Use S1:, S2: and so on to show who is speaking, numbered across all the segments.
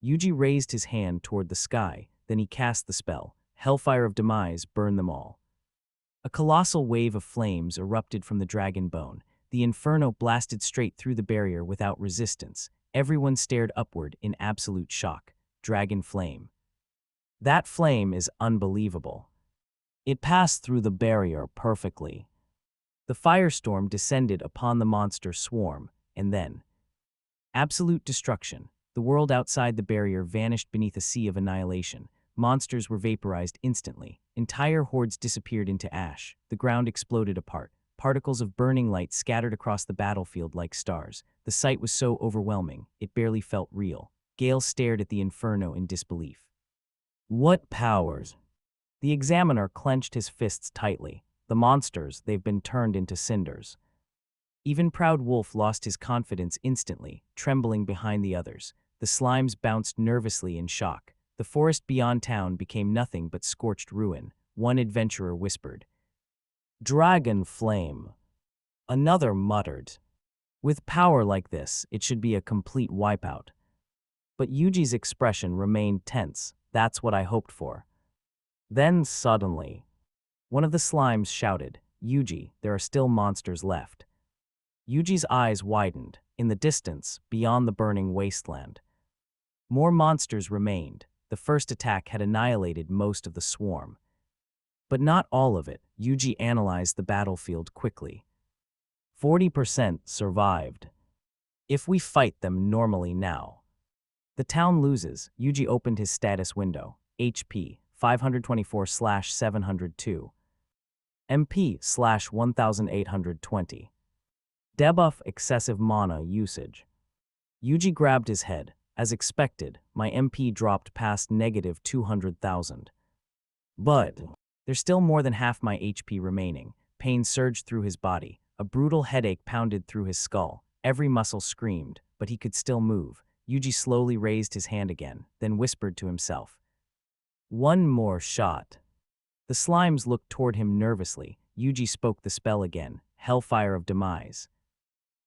S1: Yuji raised his hand toward the sky, then he cast the spell. Hellfire of Demise, burn them all. A colossal wave of flames erupted from the dragon bone. The inferno blasted straight through the barrier without resistance. Everyone stared upward in absolute shock. Dragon flame. That flame is unbelievable. It passed through the barrier perfectly. The firestorm descended upon the monster swarm, and then absolute destruction. The world outside the barrier vanished beneath a sea of annihilation. Monsters were vaporized instantly. Entire hordes disappeared into ash. The ground exploded apart. Particles of burning light scattered across the battlefield like stars. The sight was so overwhelming, it barely felt real. Gale stared at the inferno in disbelief. What powers? The examiner clenched his fists tightly. The monsters, they've been turned into cinders. Even Proud Wolf lost his confidence instantly, trembling behind the others. The slimes bounced nervously in shock. The forest beyond town became nothing but scorched ruin. One adventurer whispered, "Dragon flame." Another muttered, "With power like this, it should be a complete wipeout." But Yuji's expression remained tense. That's what I hoped for. Then suddenly, one of the slimes shouted, "Yuji, there are still monsters left." Yuji's eyes widened. In the distance, beyond the burning wasteland, more monsters remained. The first attack had annihilated most of the swarm. But not all of it. Yuji analyzed the battlefield quickly. 40% survived. If we fight them normally now, the town loses. Yuji opened his status window. HP 524/702. MP/1820. Debuff excessive mana usage. Yuji grabbed his head. As expected, my MP dropped past -200,000. But there's still more than half my HP remaining. Pain surged through his body. A brutal headache pounded through his skull. Every muscle screamed, but he could still move. Yuji slowly raised his hand again, then whispered to himself, "One more shot." The slimes looked toward him nervously. Yuji spoke the spell again, Hellfire of Demise.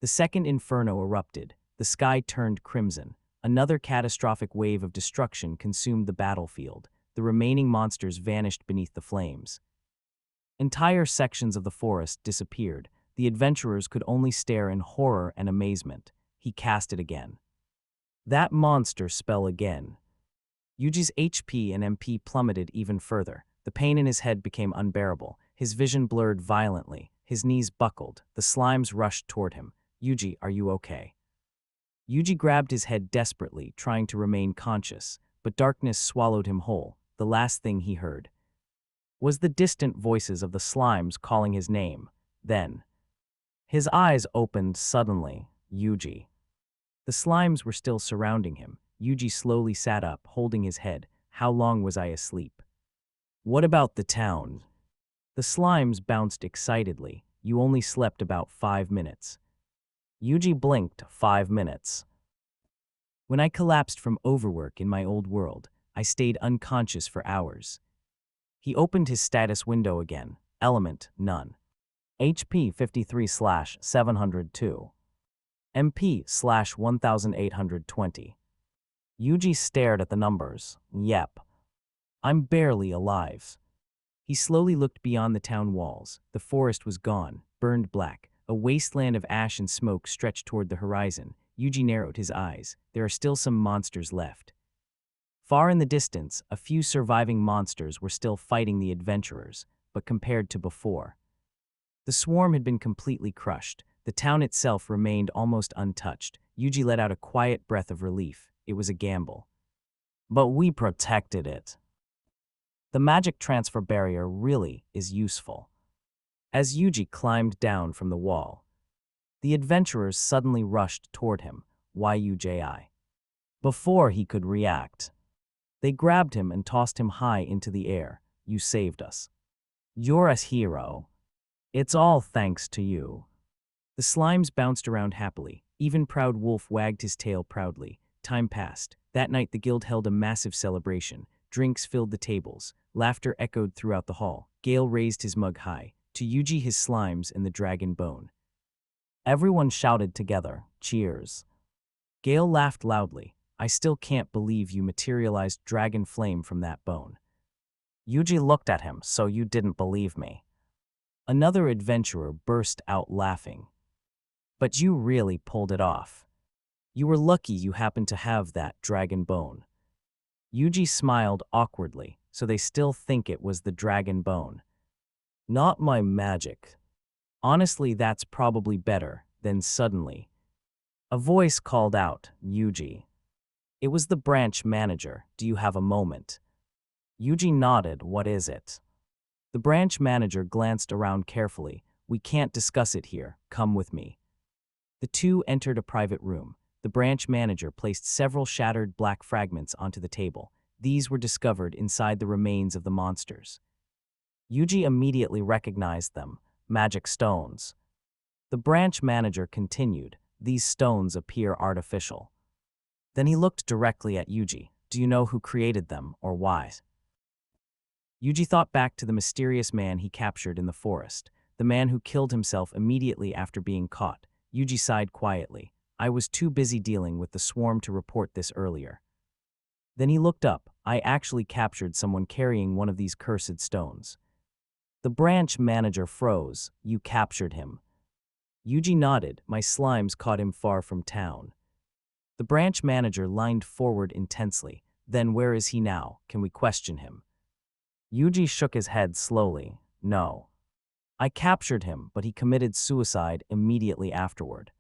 S1: The second inferno erupted. The sky turned crimson. Another catastrophic wave of destruction consumed the battlefield. The remaining monsters vanished beneath the flames. Entire sections of the forest disappeared. The adventurers could only stare in horror and amazement. He cast it again. That monster spell again. Yuji's HP and MP plummeted even further. The pain in his head became unbearable. His vision blurred violently. His knees buckled. The slimes rushed toward him. "Yuji, are you okay?" Yuji grabbed his head desperately, trying to remain conscious, but darkness swallowed him whole. The last thing he heard was the distant voices of the slimes calling his name. Then, his eyes opened suddenly. Yuji. The slimes were still surrounding him. Yuji slowly sat up, holding his head. How long was I asleep? What about the town? The slimes bounced excitedly. You only slept about 5 minutes. Yuji blinked. 5 minutes. When I collapsed from overwork in my old world, I stayed unconscious for hours. He opened his status window again. Element, none. HP 53/702. MP/1820. Yuji stared at the numbers. Yep. I'm barely alive. He slowly looked beyond the town walls. The forest was gone, burned black. A wasteland of ash and smoke stretched toward the horizon. Yuji narrowed his eyes. There are still some monsters left. Far in the distance, a few surviving monsters were still fighting the adventurers, but compared to before, the swarm had been completely crushed. The town itself remained almost untouched. Yuji let out a quiet breath of relief. It was a gamble. But we protected it. The magic transfer barrier really is useful. As Yuji climbed down from the wall, the adventurers suddenly rushed toward him. Yuji. Before he could react, they grabbed him and tossed him high into the air. You saved us. You're a hero. It's all thanks to you. The slimes bounced around happily. Even Proud Wolf wagged his tail proudly. Time passed. That night the guild held a massive celebration. Drinks filled the tables. Laughter echoed throughout the hall. Gale raised his mug high. To Yuji, his slimes, and the dragon bone. Everyone shouted together, cheers. Gale laughed loudly. I still can't believe you materialized dragon flame from that bone. Yuji looked at him, so you didn't believe me. Another adventurer burst out laughing. But you really pulled it off. You were lucky you happened to have that dragon bone. Yuji smiled awkwardly, so they still think it was the dragon bone. Not my magic. Honestly, that's probably better. Then suddenly, a voice called out, Yuji. It was the branch manager. Do you have a moment? Yuji nodded. What is it? The branch manager glanced around carefully. We can't discuss it here. Come with me. The two entered a private room. The branch manager placed several shattered black fragments onto the table. These were discovered inside the remains of the monsters. Yuji immediately recognized them. Magic stones. The branch manager continued. These stones appear artificial. Then he looked directly at Yuji. Do you know who created them or why? Yuji thought back to the mysterious man he captured in the forest, the man who killed himself immediately after being caught. Yuji sighed quietly. I was too busy dealing with the swarm to report this earlier. Then he looked up. I actually captured someone carrying one of these cursed stones. The branch manager froze. You captured him. Yuji nodded. My slimes caught him far from town. The branch manager leaned forward intensely. Then where is he now? Can we question him? Yuji shook his head slowly. No. I captured him, but he committed suicide immediately afterward.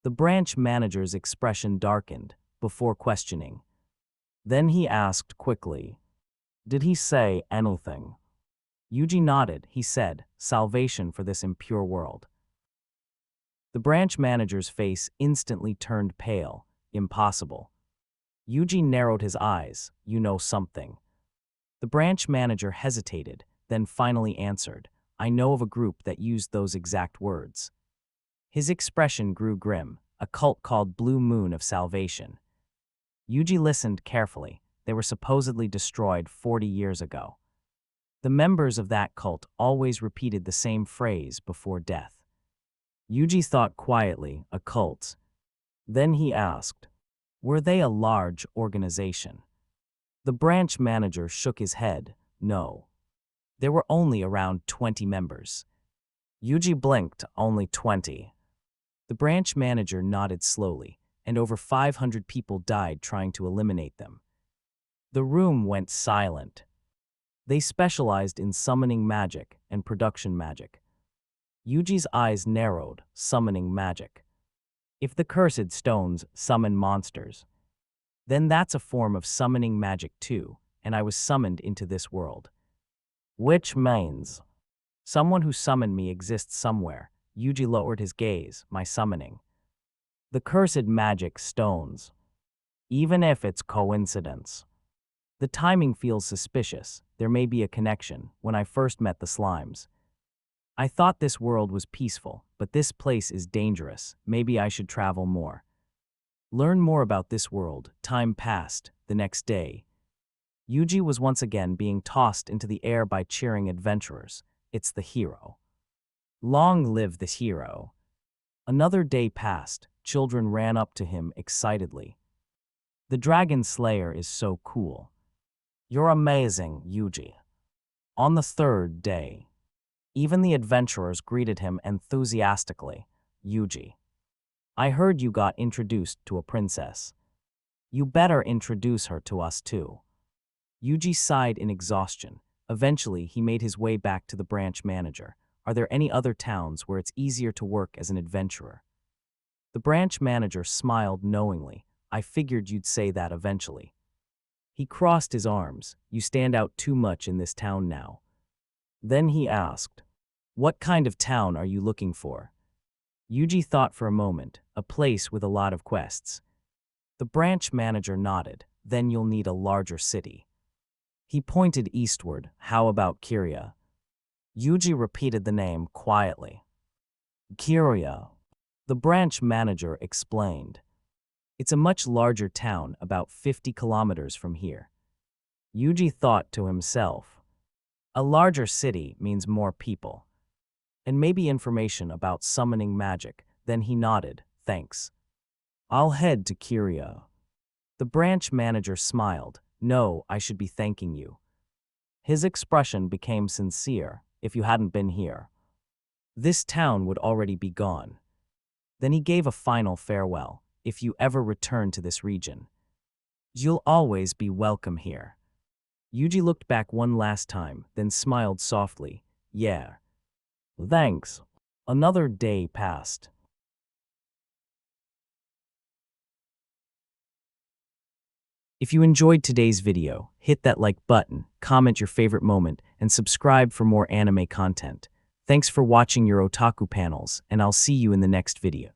S1: The branch manager's expression darkened before questioning. Then he asked quickly, did he say anything? Yuji nodded. He said, salvation for this impure world. The branch manager's face instantly turned pale. Impossible. Yuji narrowed his eyes. You know something. The branch manager hesitated, then finally answered. I know of a group that used those exact words. His expression grew grim. A cult called Blue Moon of Salvation. Yuji listened carefully. They were supposedly destroyed 40 years ago. The members of that cult always repeated the same phrase before death. Yuji thought quietly, a cult. Then he asked, were they a large organization? The branch manager shook his head. No. There were only around 20 members. Yuji blinked. Only 20. The branch manager nodded slowly, and over 500 people died trying to eliminate them. The room went silent. They specialized in summoning magic and production magic. Yuji's eyes narrowed. Summoning magic. If the cursed stones summon monsters, then that's a form of summoning magic too, and I was summoned into this world. Which means someone who summoned me exists somewhere. Yuji lowered his gaze. My summoning. The cursed magic stones. Even if it's coincidence. The timing feels suspicious. There may be a connection. When I first met the slimes, I thought this world was peaceful, but this place is dangerous. Maybe I should travel more. Learn more about this world. Time passed. The next day, Yuji was once again being tossed into the air by cheering adventurers. It's the hero. Long live the hero. Another day passed. Children ran up to him excitedly. The Dragon Slayer is so cool. You're amazing, Yuji. On the third day, even the adventurers greeted him enthusiastically. Yuji, I heard you got introduced to a princess. You better introduce her to us too. Yuji sighed in exhaustion. Eventually, he made his way back to the branch manager. Are there any other towns where it's easier to work as an adventurer? The branch manager smiled knowingly. I figured you'd say that eventually. He crossed his arms. You stand out too much in this town now. Then he asked, what kind of town are you looking for? Yuji thought for a moment. A place with a lot of quests. The branch manager nodded. Then you'll need a larger city. He pointed eastward. How about Kiria? Yuji repeated the name quietly. Kiria. The branch manager explained. It's a much larger town, about 50 kilometers from here. Yuji thought to himself. A larger city means more people. And maybe information about summoning magic. Then he nodded. Thanks. I'll head to Kiria. The branch manager smiled. No, I should be thanking you. His expression became sincere. If you hadn't been here, this town would already be gone. Then he gave a final farewell. If you ever return to this region, you'll always be welcome here. Yuji looked back one last time, then smiled softly. Yeah. Thanks. Another day passed. If you enjoyed today's video, hit that like button, comment your favorite moment, and subscribe for more anime content. Thanks for watching your otaku panels, and I'll see you in the next video.